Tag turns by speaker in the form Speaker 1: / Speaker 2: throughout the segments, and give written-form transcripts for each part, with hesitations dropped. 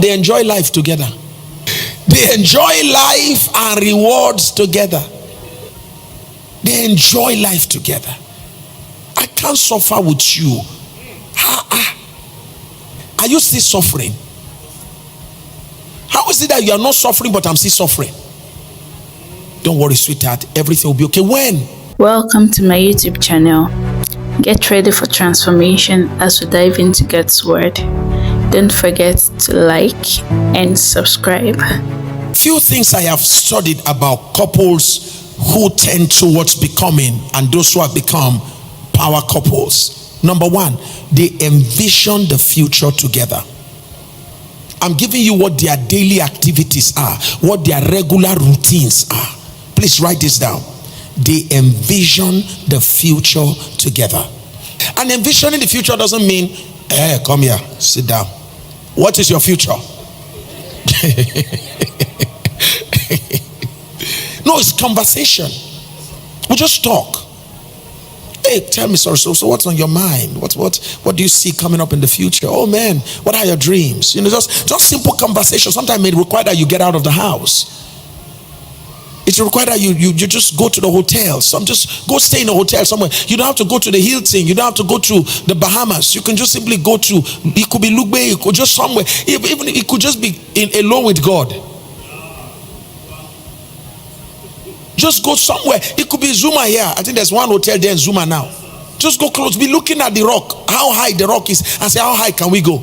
Speaker 1: They enjoy life together. They enjoy life and rewards together. They enjoy life together. I can't suffer with you. Are you still suffering? How is it that you are not suffering but I'm still suffering? Don't worry, sweetheart. Everything will be okay. When?
Speaker 2: Welcome to my YouTube channel. Get ready for transformation as we dive into God's Word. Don't forget to like and subscribe.
Speaker 1: Few things I have studied about couples who tend towards becoming and those who have become power couples. Number one, they envision the future together. I'm giving you what their daily activities are, what their regular routines are. Please write this down. They envision the future together. And envisioning the future doesn't mean, hey, come here, sit down. What is your future? No, it's conversation. We just talk. Hey, tell me, so what's on your mind? What do you see coming up in the future? Oh man, what are your dreams? Just simple conversation. Sometimes it requires that you get out of the house. It requires that you just go to the hotel. Just go stay in a hotel somewhere. You don't have to go to the Hilton. You don't have to go to the Bahamas. You can just simply go to, it could be Lugbe, it could just somewhere. Even it could just be alone with God. Just go somewhere. It could be Zuma here. I think there's one hotel there in Zuma now. Just go close. Be looking at the rock. How high the rock is. And say, how high can we go?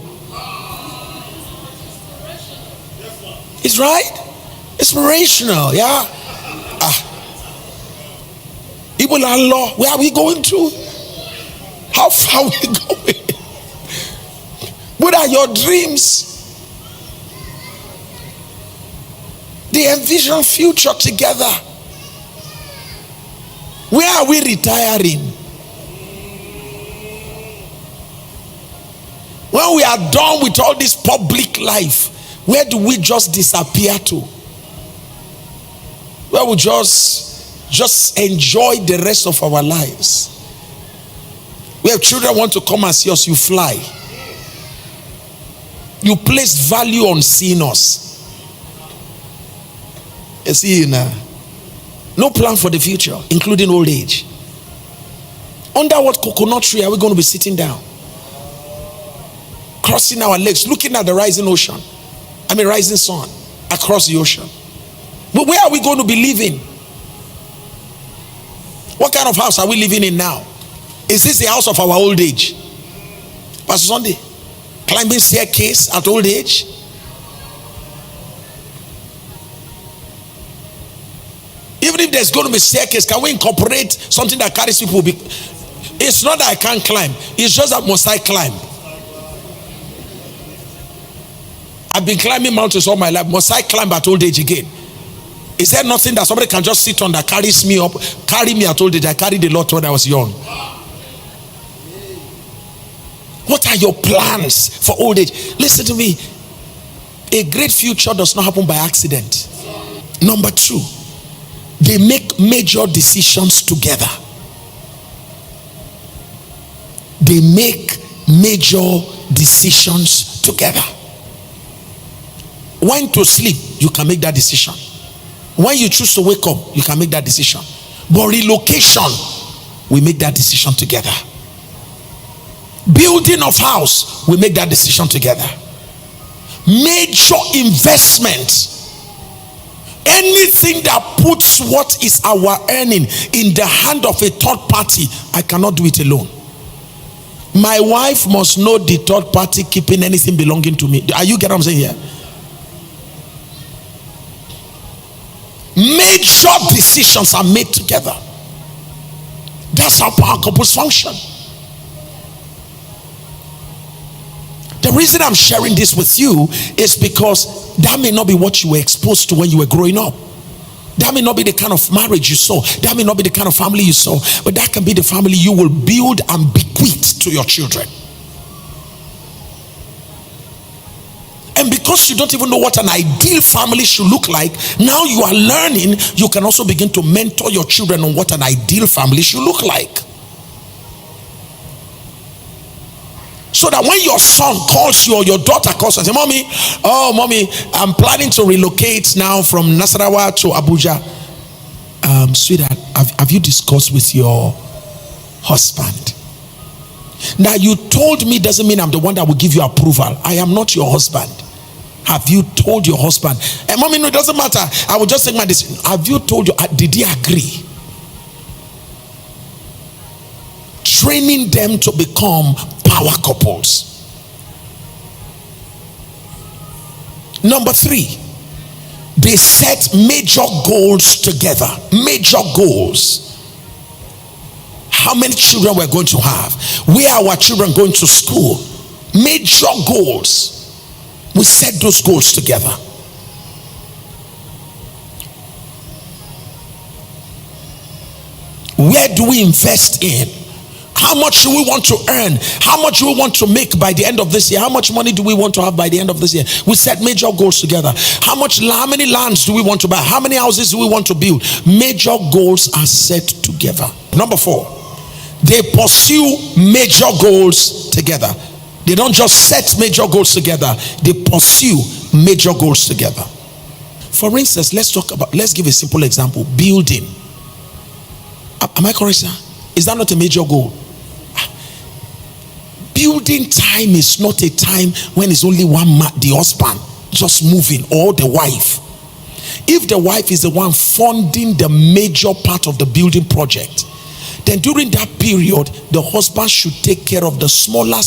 Speaker 1: It's right. Inspirational. Yeah. Even Allah, where are we going to? How far are we going? What are your dreams? They envision future together. Where are we retiring? When we are done with all this public life, where do we just disappear to? Where we just enjoy the rest of our lives. Where children want to come and see us, you fly. You place value on seeing us. You see now. No plan for the future, including old age. Under what coconut tree are we going to be sitting down? Crossing our legs, looking at the rising sun across the ocean. But where are we going to be living? What kind of house are we living in now? Is this the house of our old age? Pastor Sunday, climbing staircase at old age? Even if there's going to be staircase, can we incorporate something that carries people? It's not that I can't climb. It's just that must I climb? I've been climbing mountains all my life. Must I climb at old age again? Is there nothing that somebody can just sit on that carries me up? Carry me at old age. I carried a lot when I was young. What are your plans for old age? Listen to me. A great future does not happen by accident. Number two, they make major decisions together. They make major decisions together. When to sleep, you can make that decision. When you choose to wake up, you can make that decision. But relocation, we make that decision together. Building of house, we make that decision together. Major investment, anything that puts what is our earning in the hand of a third party, I cannot do it alone. My wife must know the third party keeping anything belonging to me. Are you getting what I'm saying here? Major decisions are made together. That's how power couples function. The reason I'm sharing this with you is because that may not be what you were exposed to when you were growing up. That may not be the kind of marriage you saw. That may not be the kind of family you saw. But that can be the family you will build and bequeath to your children. And because you don't even know what an ideal family should look like, now you are learning, you can also begin to mentor your children on what an ideal family should look like. So that when your son calls you or your daughter calls you and say, mommy, I'm planning to relocate now from Nasarawa to Abuja. Sweetheart, have you discussed with your husband? Now, you told me doesn't mean I'm the one that will give you approval. I am not your husband. Have you told your husband? And mommy, no, it doesn't matter. I will just take my decision. Have you told you? Did he agree? Training them to become power couples. Number 3, they set major goals together. Major goals. How many children we're going to have? Where are our children going to school? Major goals. We set those goals together. Where do we invest in? How much do we want to earn? How much do we want to make by the end of this year? How much money do we want to have by the end of this year? We set major goals together. How many lands do we want to buy? How many houses do we want to build? Major goals are set together. Number 4, they pursue major goals together. They don't just set major goals together, they pursue major goals together. For instance, let's give a simple example. Building. Am I correct, sir? Is that not a major goal? Building time is not a time when it's only one man, the husband, just moving, or the wife. If the wife is the one funding the major part of the building project, then during that period, the husband should take care of the smaller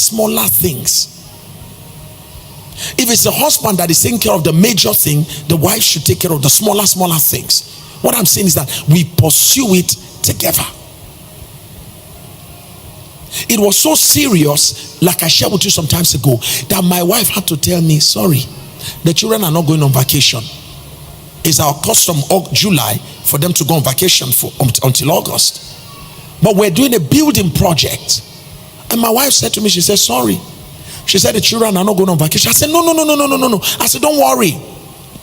Speaker 1: things. If it's the husband that is taking care of the major thing, the wife should take care of the smaller things. What I'm saying is that we pursue it together. It was so serious, like I shared with you some times ago, that my wife had to tell me, sorry, the children are not going on vacation. It's our custom of July for them to go on vacation until August. But we're doing a building project. And my wife said to me, she said, sorry. She said, the children are not going on vacation. I said, no. I said, don't worry.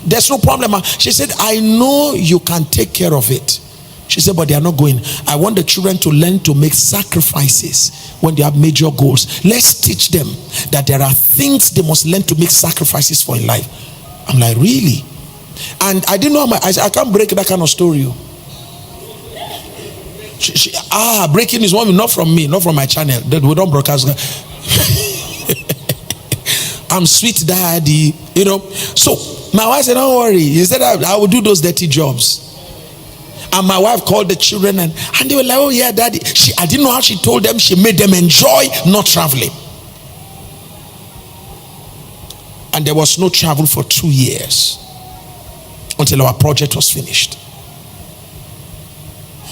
Speaker 1: There's no problem. She said, I know you can take care of it. She said, but they are not going. I want the children to learn to make sacrifices when they have major goals. Let's teach them that there are things they must learn to make sacrifices for in life. I'm like, really? And I didn't know I can't break that kind of story. Breaking is one, not from me, not from my channel. That we don't broadcast. I'm sweet daddy, So my wife said, don't worry. He said, I will do those dirty jobs. And my wife called the children and they were like, oh yeah, daddy. I didn't know how she told them. She made them enjoy not traveling. And there was no travel for 2 years until our project was finished.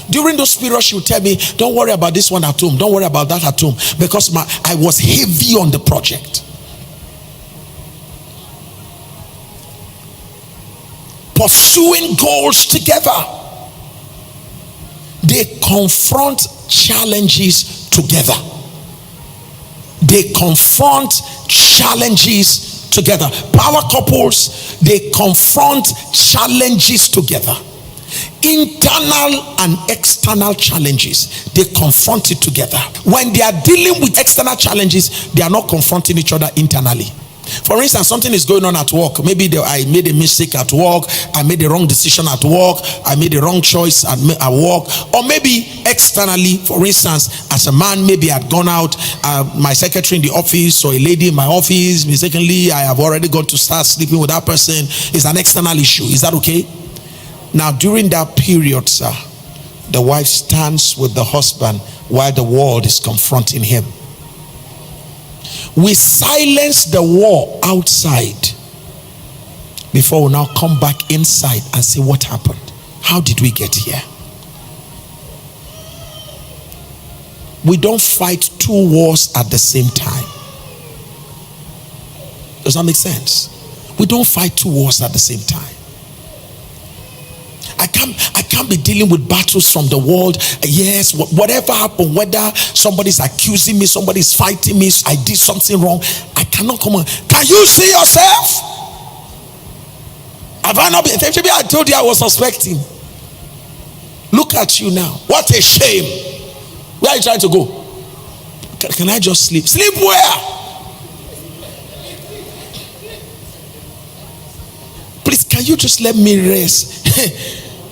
Speaker 1: During those periods, she would tell me, don't worry about this one at home. Don't worry about that at home. Because I was heavy on the project. Pursuing goals together. They confront challenges together. They confront challenges together. Power couples, they confront challenges together. Internal and external challenges, they confront it together. When they are dealing with external challenges, they are not confronting each other internally. For instance, something is going on at work. Maybe I made a mistake at work. I made the wrong decision at work. I made the wrong choice at work. Or maybe externally, for instance, as a man, maybe I'd gone out, my secretary in the office or a lady in my office, mistakenly, I have already gone to start sleeping with that person. It's an external issue. Is that okay? Now, during that period, sir, the wife stands with the husband while the world is confronting him. We silence the war outside before we now come back inside and say, what happened? How did we get here? We don't fight 2 wars at the same time. Does that make sense? We don't fight 2 wars at the same time. I can't be dealing with battles from the world. Yes, whatever happened, whether somebody's accusing me, somebody's fighting me, I did something wrong, I cannot come on. Can you see yourself? Have I not been? Maybe I told you I was suspecting. Look at you now. What a shame. Where are you trying to go? Can I just sleep? Sleep where? Can you just let me rest?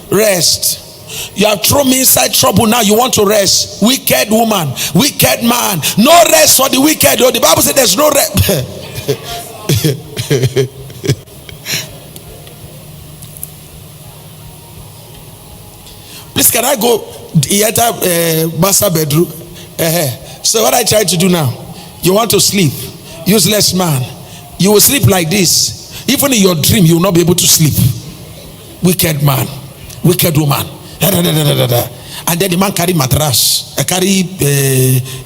Speaker 1: Rest. You have thrown me inside trouble, now you want to rest. Wicked woman, wicked man. No rest for the wicked. Oh, the Bible said there's no rest. Please, can I go master bedroom? So what I try to do now? You want to sleep? Useless man. You will sleep like this. Even in your dream, you will not be able to sleep. Wicked man, wicked woman. And then the man carry mattress, carry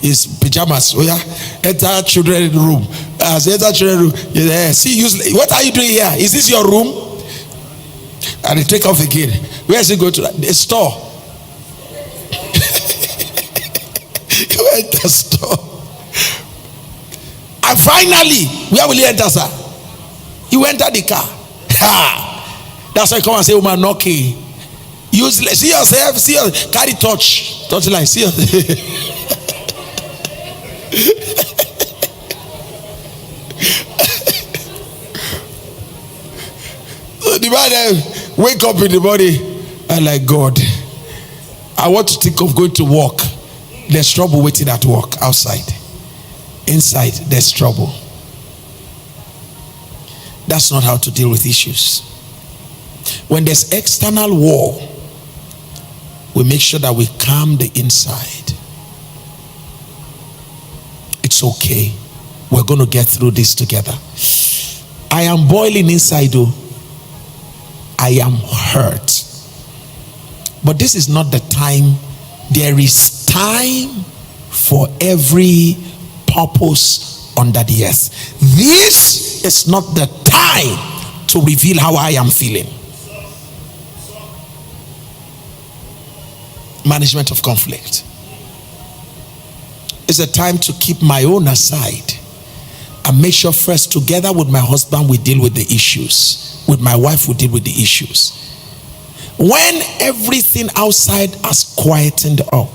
Speaker 1: his pajamas. Oh yeah, enter children's room. As enter children's room, see, what are you doing here? Is this your room? And he take off again. Where is he go to? The store. He went to the store. And finally, where will he enter, sir? He went to the car. That's why I come and say, woman, knocking. Useless. See yourself. See yourself. Carry touch line. See yourself. So the man wake up in the morning and like, God, I want to think of going to work. There's trouble waiting at work outside. Inside, there's trouble. That's not how to deal with issues. When there's external war, we make sure that we calm the inside. It's okay. We're going to get through this together. I am boiling inside though. I am hurt. But this is not the time. There is time for every purpose under the earth. This is not the time to reveal how I am feeling. Management of conflict. It's a time to keep my own aside and make sure first, together with my husband, we deal with the issues. With my wife, we deal with the issues. When everything outside has quietened up,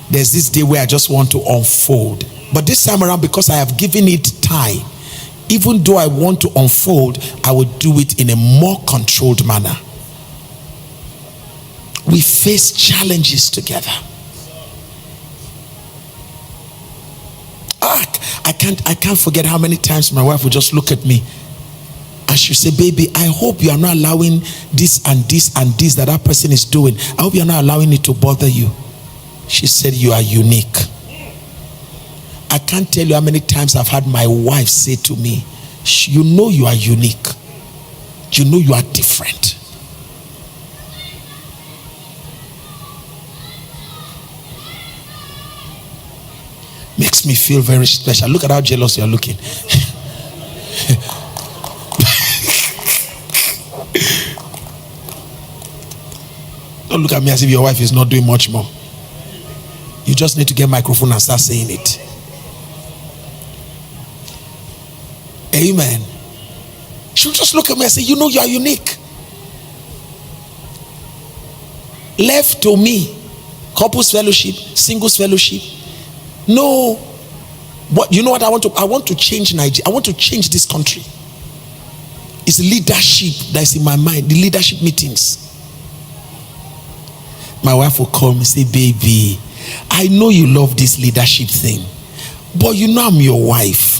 Speaker 1: there's this day where I just want to unfold. But this time around, because I have given it time, even though I want to unfold, I will do it in a more controlled manner. We face challenges together. I can't forget how many times my wife would just look at me and she'll say, baby, I hope you are not allowing this and this and this that person is doing. I hope you are not allowing it to bother you. She said, you are unique. I can't tell you how many times I've had my wife say to me, you know you are unique. You know you are different. Makes me feel very special. Look at how jealous you're looking. Don't look at me as if your wife is not doing much more. You just need to get a microphone and start saying it. Amen. She'll just look at me and say, you know you are unique. Left to me, couples fellowship, singles fellowship. No. But you know what I want to change Nigeria. I want to change this country. It's leadership that's in my mind. The leadership meetings. My wife will call me and say, baby, I know you love this leadership thing, but you know I'm your wife.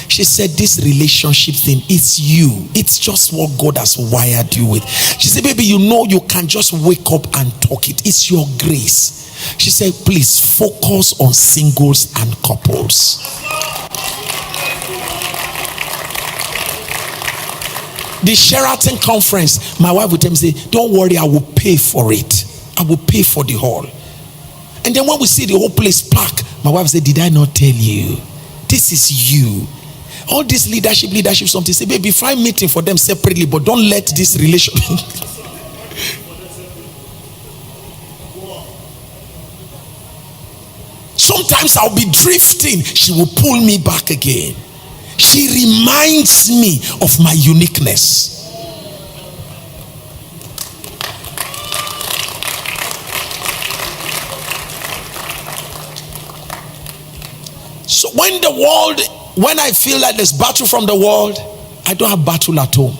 Speaker 1: She said, this relationship thing, it's you. It's just what God has wired you with. She said, baby, you know you can just wake up and talk it. It's your grace. She said, please focus on singles and couples. The Sheraton conference, my wife would tell me, say, don't worry, I will pay for it. I will pay for the hall. And then when we see the whole place packed, my wife said, did I not tell you? This is you. All this leadership something. Say, baby, find meeting for them separately, but don't let this relationship. Sometimes I'll be drifting. She will pull me back again. She reminds me of my uniqueness. So when I feel like there's battle from the world, I don't have battle at home.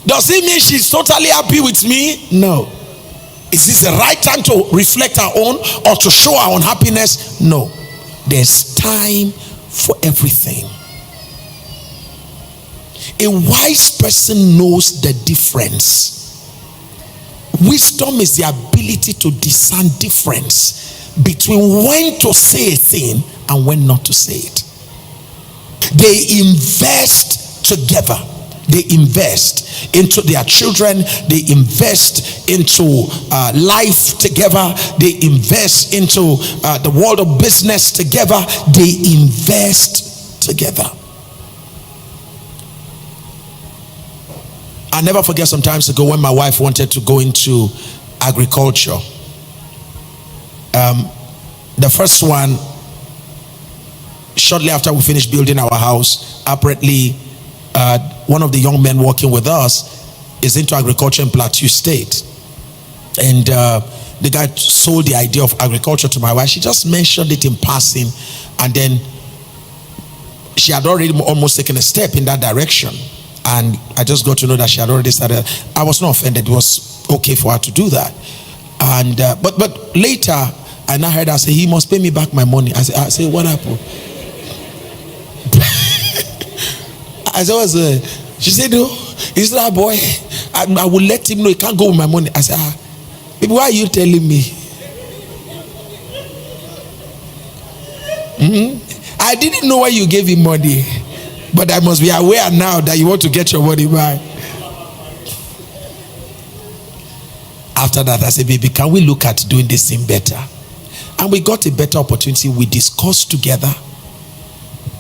Speaker 1: Does it mean she's totally happy with me? No. Is this the right time to reflect our own or to show our unhappiness? No. There's time for everything. A wise person knows the difference. Wisdom is the ability to discern difference between when to say a thing and when not to say it. They invest together. They invest into their children. They invest into life together. They invest into the world of business together. They invest together. I never forget some times ago when my wife wanted to go into agriculture. The first one, shortly after we finished building our house, apparently one of the young men working with us is into agriculture in Plateau State. And the guy sold the idea of agriculture to my wife. She just mentioned it in passing, and then she had already almost taken a step in that direction. And I just got to know that she had already started. I was not offended. It was okay for her to do that. And but later, I now heard her say, he must pay me back my money. I said, what happened? I said, she said, no, he's that boy. I will let him know he can't go with my money. I said, baby, why are you telling me? I didn't know why you gave him money. But I must be aware now that you want to get your money back. After that, I said, baby, can we look at doing this thing better? And we got a better opportunity. We discussed together.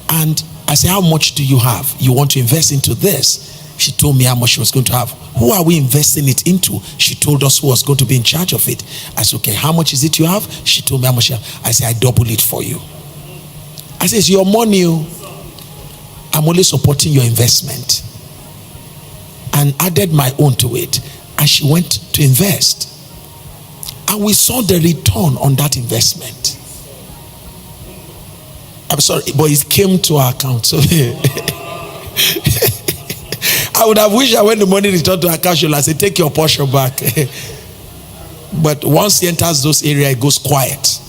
Speaker 1: And I said, how much do you have? You want to invest into this? She told me how much she was going to have. Who are we investing it into? She told us who was going to be in charge of it. I said, okay, how much is it you have? She told me how much you have. I said, I double it for you. I said, it's your money. I'm only supporting your investment. And added my own to it. And she went to invest. And we saw the return on that investment. I'm sorry, but it came to our account. So I would have wished that when the money returned to our account, she'll say, take your portion back. But once he enters those areas, it goes quiet.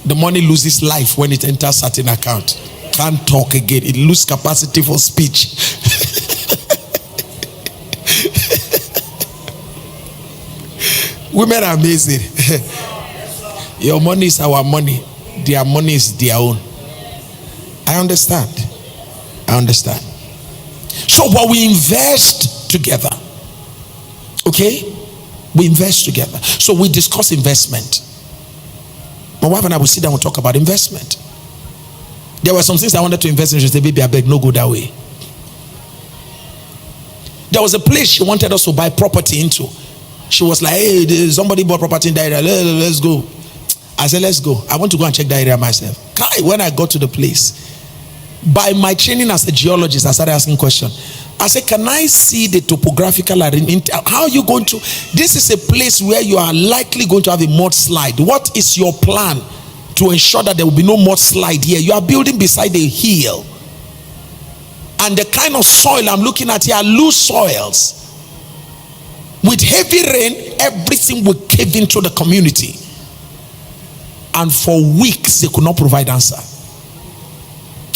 Speaker 1: The money loses life when it enters certain account. Can't talk again. It loses capacity for speech. Women are amazing. Your money is our money. Their money is their own. I understand. So, but we invest together. Okay? We invest together. So we discuss investment. My wife and I will sit down and talk about investment. There were some things I wanted to invest in. She said, baby, I beg, no go that way. There was a place she wanted us to buy property into. She was like, hey, somebody bought property in that area. Let's go. I said, let's go. I want to go and check that area myself. When I got to the place, by my training as a geologist, I started asking questions. I said, can I see the topographical arrangement? How are you going to? This is a place where you are likely going to have a mudslide. What is your plan to ensure that there will be no mudslide here? You are building beside a hill. And the kind of soil I'm looking at here are loose soils. With heavy rain, everything will cave into the community. And for weeks, they could not provide answer.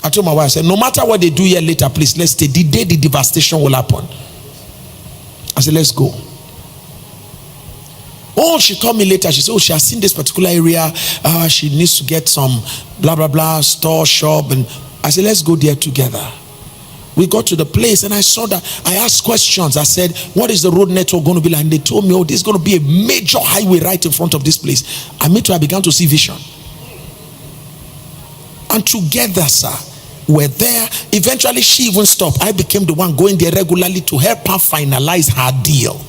Speaker 1: I told my wife, I said, no matter what they do here later, please, let's stay. The day the devastation will happen. I said, let's go. Oh, she called me later. She said, oh, she has seen this particular area. She needs to get some blah, blah, blah, store, shop. And I said, let's go there together. We got to the place and I saw that. I asked questions. I said, what is the road network going to be like? And they told me, oh, this is going to be a major highway right in front of this place. I began to see vision. And together, sir, we're there. Eventually, she even stopped. I became the one going there regularly to help her finalize her deal.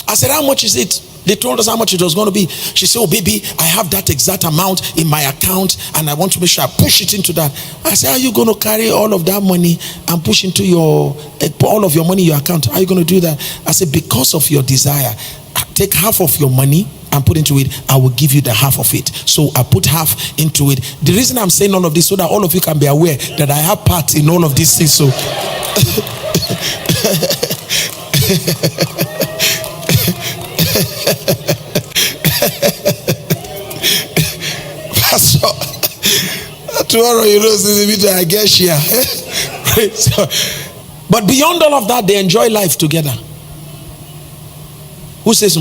Speaker 1: I said, how much is it? They told us how much it was going to be. She said, oh, baby, I have that exact amount in my account and I want to make sure I push it into that. I said, are you going to carry all of that money and push into all of your money in your account? How are you going to do that? I said, because of your desire, take half of your money and put into it, I will give you the half of it. So I put half into it. The reason I'm saying all of this so that all of you can be aware that I have part in all of these things. So Pastor, tomorrow I guess here. But beyond all of that, they enjoy life together. Who says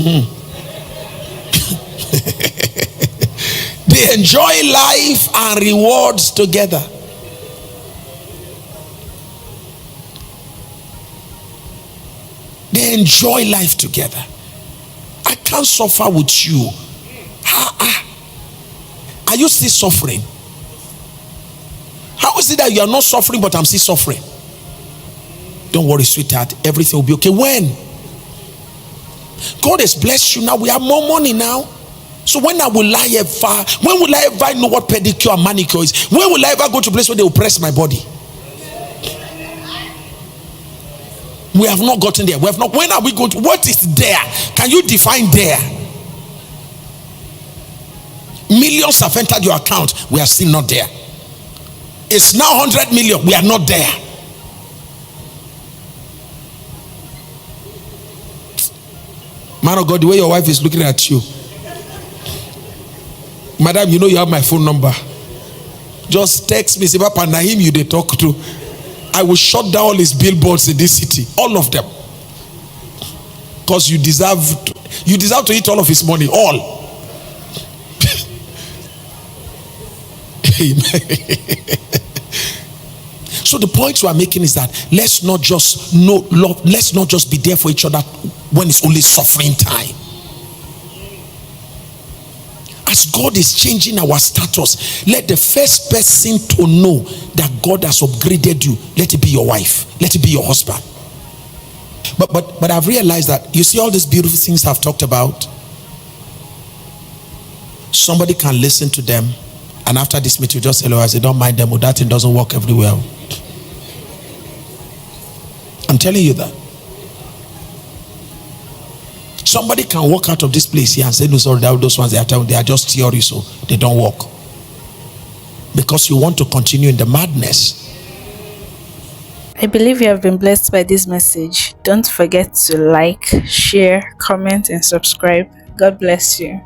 Speaker 1: They enjoy life and rewards together. They enjoy life together. I can't suffer with you. Are you still suffering? How is it that you are not suffering but I'm still suffering? Don't worry, sweetheart. Everything will be okay. When? God has blessed you now. We have more money now. So when will I ever know what pedicure and manicure is? When will I ever go to a place where they will press my body? We have not gotten there. We have not. When are we going to? What is there? Can you define there? Millions have entered your account. We are still not there. It's now 100 million. We are not there. Man of God, the way your wife is looking at you. Madam, you know you have my phone number. Just text me. Say, Papa, Nahim, you they talk to. I will shut down all his billboards in this city. All of them. Because you deserve to eat all of his money. All. Amen. So the point we are making is that let's not just be there for each other when it's only suffering time. As God is changing our status, let the first person to know that God has upgraded you, let it be your wife, let it be your husband. But I've realized that, you see all these beautiful things I've talked about, somebody can listen to them, and after this meeting, just hello, I say, don't mind them, that thing doesn't work everywhere. I'm telling you that. Somebody can walk out of this place here and say, no, sorry, those ones they are just theory, so they don't work. Because you want to continue in the madness.
Speaker 2: I believe you have been blessed by this message. Don't forget to like, share, comment, and subscribe. God bless you.